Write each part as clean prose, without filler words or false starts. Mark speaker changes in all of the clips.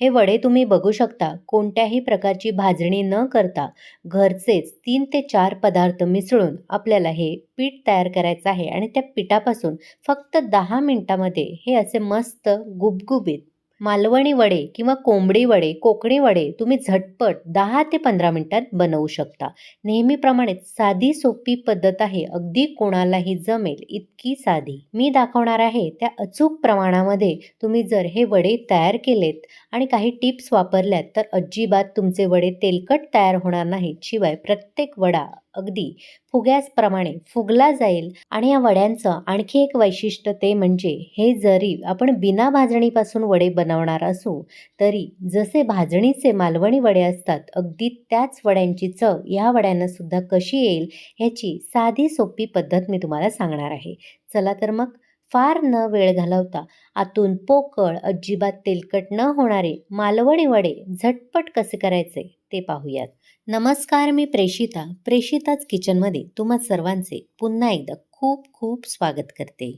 Speaker 1: हे वडे तुम्ही बघू शकता कोणत्याही प्रकारची भाजणी न करता घरचेच 3 ते 4 पदार्थ मिसळून आपल्याला हे पीठ तयार करायचं आहे आणि त्या पिठापासून फक्त 10 मिनिटामध्ये हे असे मस्त गुबगुबीत मालवणी वडे किंवा कोंबडी वडे, कोकणी वडे तुम्ही झटपट 10 ते 15 मिनिटात बनवू शकता. नेहमीप्रमाणेच साधी सोपी पद्धत आहे. अगदी कोणालाही जमेल इतकी साधी. मी दाखवणार आहे त्या अचूक प्रमाणामध्ये तुम्ही जर हे वडे तयार केलेत आणि काही टिप्स वापरल्यात तर अजिबात तुमचे वडे तेलकट तयार होणार नाहीत. शिवाय प्रत्येक वडा अगदी फुग्याचप्रमाणे फुगला जाईल आणि या वड्यांचं आणखी एक वैशिष्ट्य ते म्हणजे हे जरी आपण बिना भाजणीपासून वडे बनवणार असू तरी जसे भाजणीचे मालवणी वडे असतात अगदी त्याच वड्यांची चव या वड्यांना सुद्धा कशी येईल ह्याची साधी सोपी पद्धत मी तुम्हाला सांगणार आहे. चला तर मग फार न वेळ घालवता आतून पोकळ अजिबात तेलकट न होणारे मालवणी वडे झटपट कसे करायचे ते पाहूयात. नमस्कार, मी प्रेषिताच किचनमध्ये तुम्हा सर्वांचे पुन्हा एकदा खूप खूप स्वागत करते.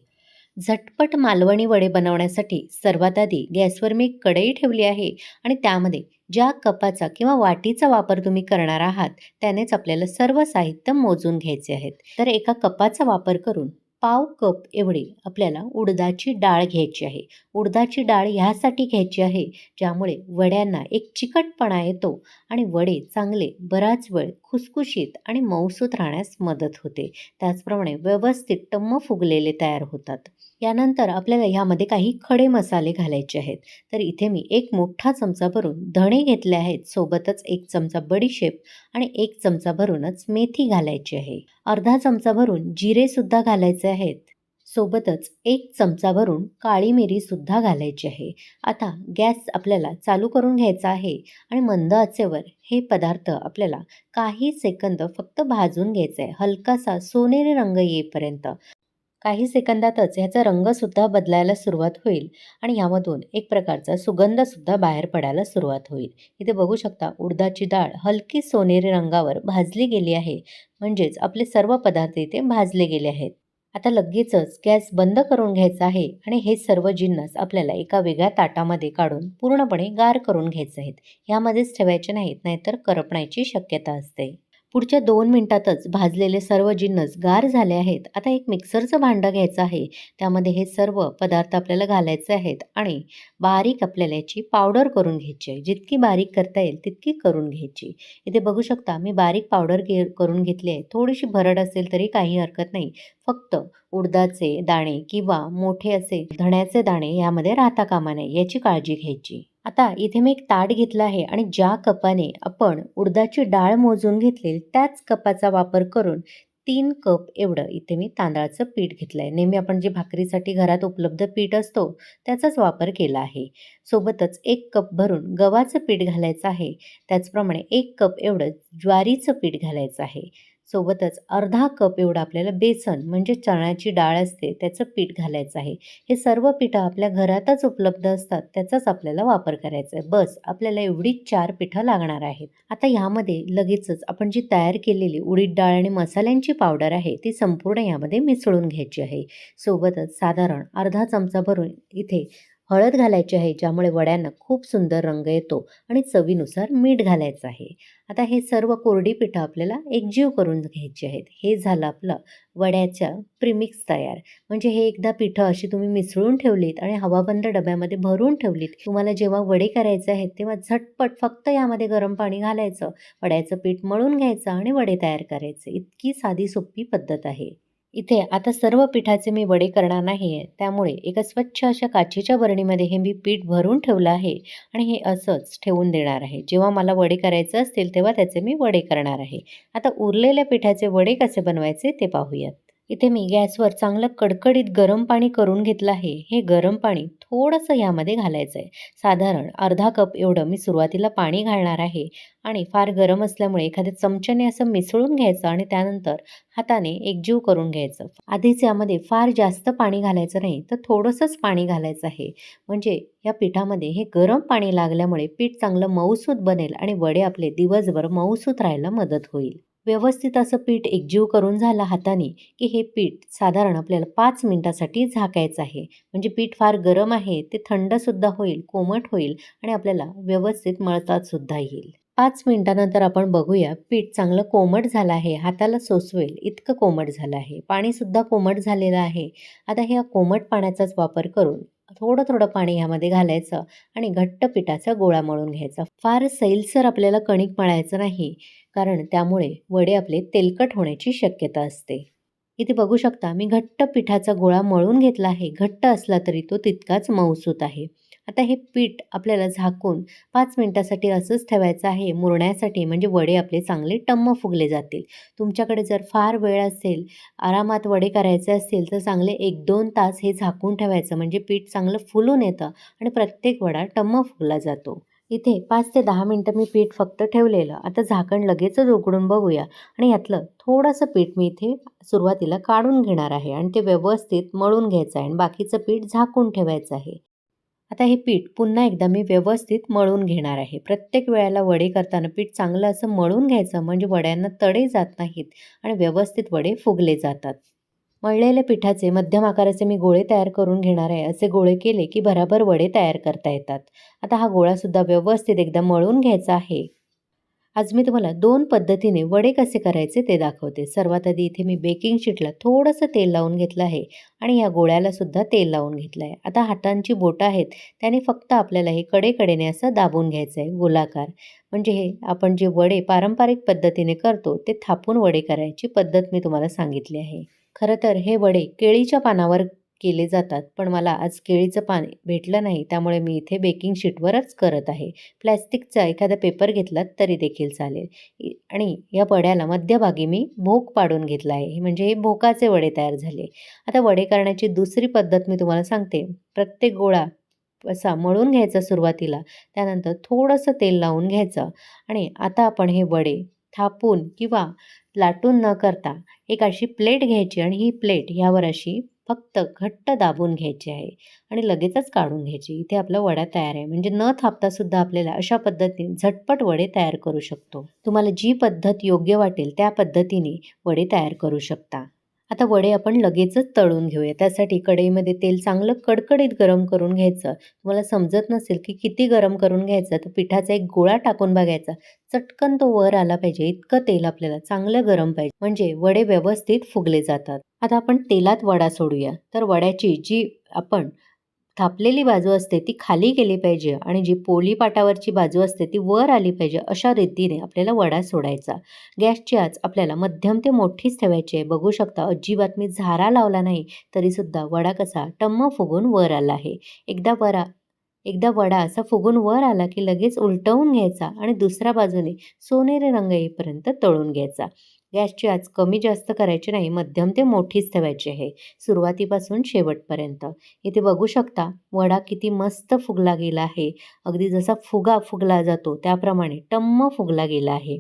Speaker 1: झटपट मालवणी वडे बनवण्यासाठी सर्वात आधी गॅसवर मी एक कढई ठेवली आहे आणि त्यामध्ये ज्या कपाचा किंवा वाटीचा वापर तुम्ही करणार आहात त्यानेच आपल्याला सर्व साहित्य मोजून घ्यायचे आहेत. तर एका कपाचा वापर करून पाव कप एवढी आपल्याला उडदाची डाळ घ्यायची आहे. उडदाची डाळ ह्यासाठी घ्यायची आहे ज्यामुळे वड्यांना एक चिकटपणा येतो आणि वडे चांगले बराच वेळ खुसखुशीत आणि मऊसूत राहण्यास मदत होते. त्याचप्रमाणे व्यवस्थित टम्म फुगलेले तयार होतात. यानंतर आपल्याला ह्यामध्ये काही खडे मसाले घालायचे आहेत. तर इथे मी एक मोठा चमचा भरून धणे घेतले आहेत. सोबतच 1 चमचा बडीशेप आणि 1 चमचा भरूनच मेथी घालायची आहे. अर्धा चमचा भरून जिरे सुद्धा घालायचे आहेत. सोबतच 1 चमचा भरून काळी मिरी सुद्धा घालायची आहे. आता गॅस आपल्याला चालू करून घ्यायचा आहे आणि मंद आचेवर हे पदार्थ आपल्याला काही सेकंद फक्त भाजून घ्यायचे आहे. हलकासा सोनेरी रंग येईपर्यंत. काही सेकंदातच ह्याचा रंगसुद्धा बदलायला सुरुवात होईल आणि ह्यामधून एक प्रकारचा सुगंधसुद्धा बाहेर पडायला सुरुवात होईल. इथे बघू शकता उडदाची डाळ हलकी सोनेरी रंगावर भाजली गेली आहे. म्हणजेच आपले सर्व पदार्थ इथे भाजले गेले आहेत. आता लगेचच गॅस बंद करून घ्यायचा आहे आणि हे सर्व जिन्नस आपल्याला एका वेगळ्या ताटामध्ये काढून पूर्णपणे गार करून घ्यायचे आहेत. यामध्येच ठेवायचे नाहीत, नाहीतर करपण्याची शक्यता असते. पुढच्या 2 मिनिटातच भाजलेले सर्व जिन्नस गार झाले आहेत. आता एक मिक्सरचं भांडं घ्यायचं आहे. त्यामध्ये हे सर्व पदार्थ आपल्याला घालायचे आहेत आणि बारीक आपल्याला याची पावडर करून घ्यायची आहे. जितकी बारीक करता येईल तितकी करून घ्यायची. इथे बघू शकता मी बारीक पावडर करून घेतली आहे. थोडीशी भरड असेल तरी काही हरकत नाही. फक्त उडदाचे दाणे किंवा मोठे असे धण्याचे दाणे यामध्ये राहता कामा नये याची काळजी घ्यायची. आता इथे मी एक ताट घेतलं आहे आणि ज्या कपाने आपण उडदाची डाळ मोजून घेतली त्याच कपाचा वापर करून 3 कप एवढं इथे मी तांदळाचं पीठ घेतलं आहे. नेहमी आपण जे भाकरीसाठी घरात उपलब्ध पीठ असतो त्याचाच वापर केला आहे. सोबतच 1 कप भरून गव्हाचं पीठ घालायचं आहे. त्याचप्रमाणे 1 कप एवढं ज्वारीचं पीठ घालायचं आहे. सोबतच अर्धा कप एवढं आपल्याला बेसन म्हणजे चण्याची डाळ असते त्याचं पीठ घालायचं आहे. हे सर्व पिठं आपल्या घरातच उपलब्ध असतात त्याचाच आपल्याला वापर करायचा आहे. बस आपल्याला एवढीच 4 पिठं लागणार आहेत. आता ह्यामध्ये लगेचच आपण जी तयार केलेली उडीद डाळ आणि मसाल्यांची पावडर आहे ती संपूर्ण यामध्ये मिसळून घ्यायची आहे. सोबतच साधारण अर्धा चमचा भरून इथे हळद घालायची आहे ज्यामुळे वड्यांना खूप सुंदर रंग येतो आणि चवीनुसार मीठ घालायचं आहे. आता हे सर्व कोरडी पिठं आपल्याला एकजीव करून घ्यायची आहेत. हे झालं आपलं वड्याच्या प्रीमिक्स तयार. म्हणजे हे एकदा पिठं अशी तुम्ही मिसळून ठेवलीत आणि हवाबंद डब्यामध्ये भरून ठेवलीत. तुम्हाला जेव्हा वडे करायचे आहेत तेव्हा झटपट फक्त यामध्ये गरम पाणी घालायचं, वड्याचं पीठ मळून घ्यायचं आणि वडे तयार करायचे. इतकी साधी सोपी पद्धत आहे. इथे आता सर्व पिठाचे मी वडे करणार नाही आहे. त्यामुळे एका स्वच्छ अशा काचेच्या बरणीमध्ये हे मी पीठ भरून ठेवलं आहे आणि हे असंच ठेवून देणार आहे. जेव्हा मला वडे करायचे असतील तेव्हा त्याचे मी वडे करणार आहे. आता उरलेल्या पिठाचे वडे कसे बनवायचे ते पाहूयात. इथे मी गॅसवर चांगलं कडकडीत गरम पाणी करून घेतलं आहे. हे गरम पाणी थोडंसं ह्यामध्ये घालायचं आहे. साधारण अर्धा कप एवढं मी सुरुवातीला पाणी घालणार आहे आणि फार गरम असल्यामुळे एखाद्या चमच्याने असं मिसळून घ्यायचं आणि त्यानंतर हाताने एकजीव करून घ्यायचं. आधीच यामध्ये फार जास्त पाणी घालायचं नाही तर थोडंसंच पाणी घालायचं आहे. म्हणजे या पिठामध्ये हे गरम पाणी लागल्यामुळे पीठ चांगलं मऊसूत बनेल आणि वडे आपले दिवसभर मऊसूत राहायला मदत होईल. व्यवस्थित असं पीठ एकजीव करून झालं हाताने, की हे पीठ साधारण आपल्याला 5 मिनिटासाठी झाकायचं आहे. म्हणजे पीठ फार गरम आहे, ते थंडसुद्धा होईल, कोमट होईल आणि आपल्याला व्यवस्थित मळतासुद्धा येईल. 5 मिनिटानंतर आपण बघूया, पीठ चांगलं कोमट झालं आहे, हाताला सोसवेल इतकं कोमट झालं आहे. पाणीसुद्धा कोमट झालेलं आहे. आता ह्या कोमट पाण्याचाच वापर करून थोडं-थोडं पाणी ह्यामध्ये घालायचं आणि घट्ट पिठाचा गोळा मळून घ्यायचा. फार सैलसर आपल्याला कणिक मळायचं नाही, कारण त्यामुळे वडे आपले तेलकट होण्याची शक्यता असते. इथे बघू शकता मी घट्ट पिठाचा गोळा मळून घेतला आहे. घट्ट असला तरी तो तितकाच मऊसूत आहे. आता हे पीठ आपल्याला झाकून 5 मिनिटासाठी असंच ठेवायचं आहे मुरण्यासाठी, म्हणजे वडे आपले चांगले टम्म फुगले जातील. तुमच्याकडे जर फार वेळ असेल, आरामात वडे करायचे असतील तर चांगले 1-2 तास हे झाकून ठेवायचं, म्हणजे पीठ चांगलं फुलून येतं आणि प्रत्येक वडा टम्म फुगला जातो. इथे 5 ते 10 मिनिटं मी पीठ फक्त ठेवलेलं. आता झाकण लगेचच उघडून बघूया आणि यातलं थोडंसं पीठ मी इथे सुरुवातीला काढून घेणार आहे आणि ते व्यवस्थित मळून घ्यायचं आहे आणि बाकीचं पीठ झाकून ठेवायचं आहे. आता हे पीठ पुन्हा एकदा मी व्यवस्थित मळून घेणार आहे. प्रत्येक वेळेला वडे करताना पीठ चांगलं असं मळून घ्यायचं, म्हणजे वड्यांना तडे जात नाहीत आणि व्यवस्थित वडे फुगले जातात. मळलेल्या पिठाचे मध्यम आकाराचे मी गोळे तयार करून घेणार आहे. असे गोळे केले की भराभर वडे तयार करता येतात. आता हा गोळासुद्धा व्यवस्थित एकदा मळून घ्यायचा आहे. आज मी तुम्हाला 2 पद्धतीने वडे कसे करायचे ते दाखवते. सर्वात आधी इथे मी बेकिंग शीटला थोडंसं तेल लावून घेतलं आहे आणि या गोळ्याला सुद्धा तेल लावून घेतलं आहे. आता हातांची बोटं आहेत, त्याने फक्त आपल्याला हे कडेकडेने असं दाबून घ्यायचं आहे गोलाकार. म्हणजे हे आपण जे वडे पारंपरिक पद्धतीने करतो ते थापून वडे करायची पद्धत मी तुम्हाला सांगितली आहे. खरं तर हे वडे केळीच्या पानावर केले जातात, पण मला आज केळीचं पान भेटलं नाही, त्यामुळे मी इथे बेकिंग शीटवरच करत आहे. प्लॅस्टिकचा एखादा पेपर घेतलात तरी देखील चालेल. आणि या वड्याला मध्यभागी मी भोक पाडून घेतला आहे, म्हणजे हे भोकाचे वडे तयार झाले. आता वडे करण्याची दुसरी पद्धत मी तुम्हाला सांगते. प्रत्येक गोळा असा मळून घ्यायचा सुरुवातीला, त्यानंतर थोडंसं तेल लावून घ्यायचं आणि आता आपण हे वडे थापून किंवा लाटून न करता एक अशी प्लेट घ्यायची आणि ही प्लेट ह्यावर अशी फक्त घट्ट दाबून घ्यायची आहे आणि लगेचच काढून घ्यायची. इथे आपला वडा तयार आहे. म्हणजे न थापता सुद्धा आपल्याला अशा पद्धतीने झटपट वडे तयार करू शकतो. तुम्हाला जी पद्धत योग्य वाटेल त्या पद्धतीने वडे तयार करू शकता. आता वडे आपण लगेचच तळून घेऊया. त्यासाठी कढईमध्ये तेल चांगलं कडकडीत गरम करून घ्यायचं. तुम्हाला समजत नसेल की किती गरम करून घ्यायचं, तर पिठाचा एक गोळा टाकून बघायचा. चटकन तो वर आला पाहिजे इतकं तेल आपल्याला चांगलं गरम पाहिजे, म्हणजे वडे व्यवस्थित फुगले जातात. आता आपण तेलात वडा सोडूया. तर वड्याची जी आपण थापलेली बाजू असते ती खाली गेली पाहिजे आणि जी पोळी पाटावरची बाजू असते ती वर आली पाहिजे. अशा रीतीने आपल्याला वडा सोडायचा. गॅसची आच आपल्याला मध्यम ते मोठीच ठेवायची आहे. बघू शकता अजिबात मी झारा लावला नाही तरीसुद्धा वडा कसा टम्म फुगून वर आला आहे. एकदा वडा असा फुगून वर आला की लगेच उलटवून घ्यायचा आणि दुसऱ्या बाजूने सोनेरी रंग येईपर्यंत तळून घ्यायचा. गॅसची आच कमी जास्त करायची नाही, मध्यम ते मोठीच ठेवायची आहे सुरुवातीपासून शेवटपर्यंत. इथे बघू शकता वडा किती मस्त फुगला गेला आहे. अगदी जसा फुगा फुगला जातो त्याप्रमाणे टम्म फुगला गेला आहे.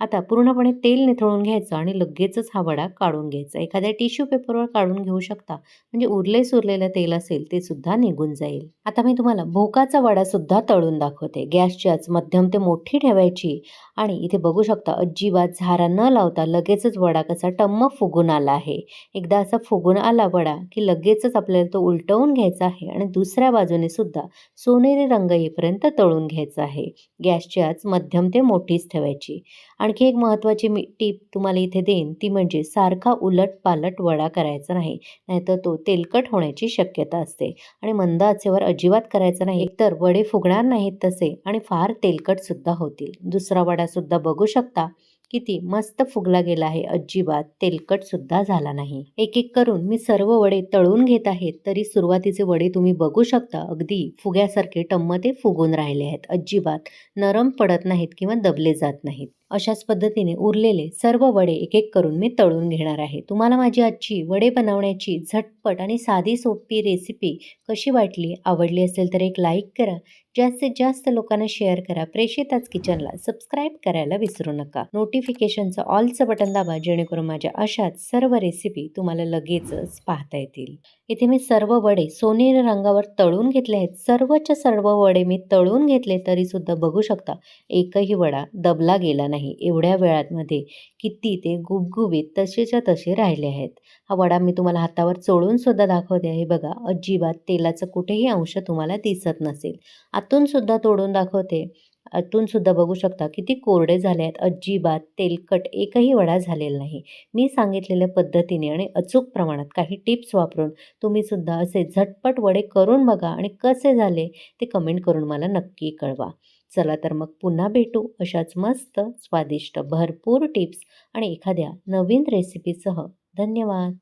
Speaker 1: आता पूर्णपणे तेल निथळून घ्यायचं आणि लगेचच हा वडा काढून घ्यायचा. एखाद्या टिश्यू पेपरवर काढून घेऊ शकता, म्हणजे उरलेलं तेल असेल ते सुद्धा निघून जाईल. आता मी तुम्हाला भोकाचा वडा सुद्धा तळून दाखवते. गॅसची आच मध्यम ते मोठी ठेवायची आणि इथे बघू शकता अजिबात झारा न लावता लगेचच वडा कसा टम्म फुगून आला आहे. एकदा असा फुगून आला वडा की लगेचच आपल्याला तो उलटवून घ्यायचा आहे आणि दुसऱ्या बाजूने सुद्धा सोनेरी रंग येईपर्यंत तळून घ्यायचा आहे. गॅसची आच मध्यम ते मोठीच ठेवायची. आणखी एक महत्त्वाची मी टीप तुम्हाला इथे देईन, ती म्हणजे सारखा उलट-पालट वडा करायचा नाही. नाहीतर तो तेलकट होण्याची शक्यता असते आणि मंद आचेवर अजिबात करायचा नाही. एकतर वडे फुगणार नाहीत तसे आणि फार तेलकटसुद्धा होतील. दुसरा वडासुद्धा बघू शकता किती मस्त फुगला गेला आहे. अजिबात तेलकटसुद्धा झाला नाही. एक-एक करून मी सर्व वडे तळून घेत आहे. तरी सुरुवातीचे वडे तुम्ही बघू शकता अगदी फुग्यासारखे टम्म ते फुगून राहिले आहेत. अजिबात नरम पडत नाहीत किंवा दबले जात नाहीत. अशाच पद्धतीने उरलेले सर्व वडे एक-एक करून मी तळून घेणार आहे. तुम्हाला माझी आजची वडे बनवण्याची झटपट आणि साधी सोपी रेसिपी कशी वाटली? आवडली असेल तर एक लाईक करा. जास्तीत जास्त लोकांना शेअर करा. प्रेषिताच किचनला सबस्क्राईब करायला विसरू नका. नोटिफिकेशनचं ऑलचं बटन दाबा, जेणेकरून माझ्या अशाच सर्व रेसिपी तुम्हाला लगेचच पाहता येतील. इथे मी सर्व वडे सोनेरी रंगावर तळून घेतले आहेत. सर्वच्या सर्व वडे मी तळून घेतले तरीसुद्धा बघू शकता एकही वडा दबला गेला नाही. नाही. एवढ्या वेळामध्ये किती ते गुबगुबीत तसेच्या तसे राहिले आहेत. हा वडा मी तुम्हाला हातावर चोळून सुद्धा दाखवते आहे. बघा, अजिबात तेलाचं कुठेही अंश तुम्हाला दिसत नसेल. आतून सुद्धा तोडून दाखवते. आतून सुद्धा बघू शकता किती कोरडे झाले आहेत. अजिबात तेलकट एकही वडा झालेला नाही. मी सांगितलेल्या पद्धतीने आणि अचूक प्रमाणात काही टिप्स वापरून तुम्ही सुद्धा असे झटपट वडे करून बघा आणि कसे झाले ते कमेंट करून मला नक्की कळवा. चला तर मग पुन्हा भेटू अशाच मस्त, स्वादिष्ट, भरपूर टिप्स आणि एखाद्या नवीन रेसिपीसह. धन्यवाद.